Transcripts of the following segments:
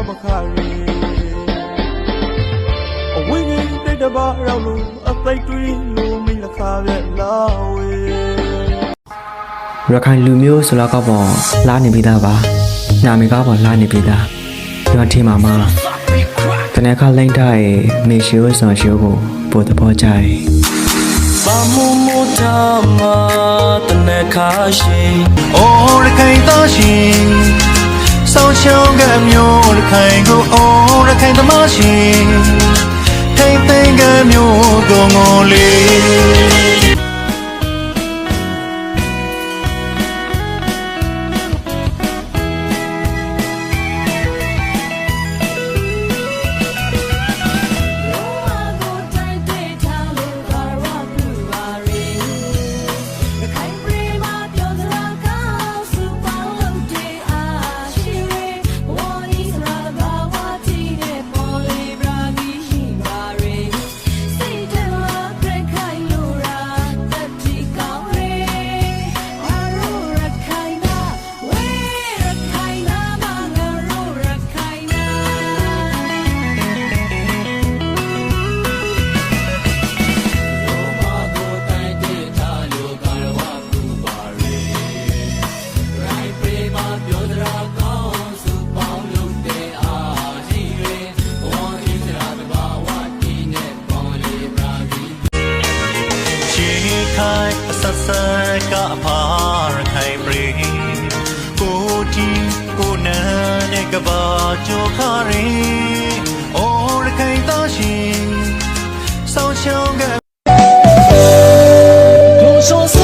bakari away the bar lu a play tree lu mi la kha vet lawe ရခိုင်လူမျိုးဆိုတော့ပေါ့လာနေပြီသားပါနာမည်ကပေါ့လာနေပြီသားဒီမှာထင်ပါမှာတနေ့ခါလိမ့်ထားရဲ့မေရှိဝဆောရှိကိုပို့တပေါ်ကြတယ်ဘာမမတာမတနေ့ခါရှိအိုးရခိုင်သားရှိဆောင်းချောင်းကမျိုးရခိုင်ကိုအိုးရခိုင်သမားရှိထိန်သိမ်းကမျိုးကိုငိုလေးကအဖာရခိုင်ပြည်ကိုတီကိုနန်းနဲ့ကဘာကြောခရီအိုးရခိုင်သားရှင်ဆောင်းချောင်းက我说送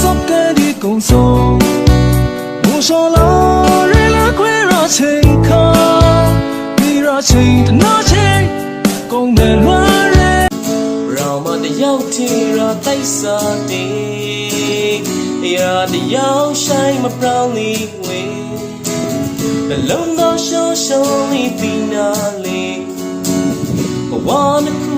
送给你恭送我说老人了归热情靠你热情的那情公的乱人让我的腰体让带上你ရာတရားဆိုင်မပြောင်းလေဝေအလုံးတော်ရှောင်းရှောင်းလေးပြီးနာလေဘဝတစ်ခု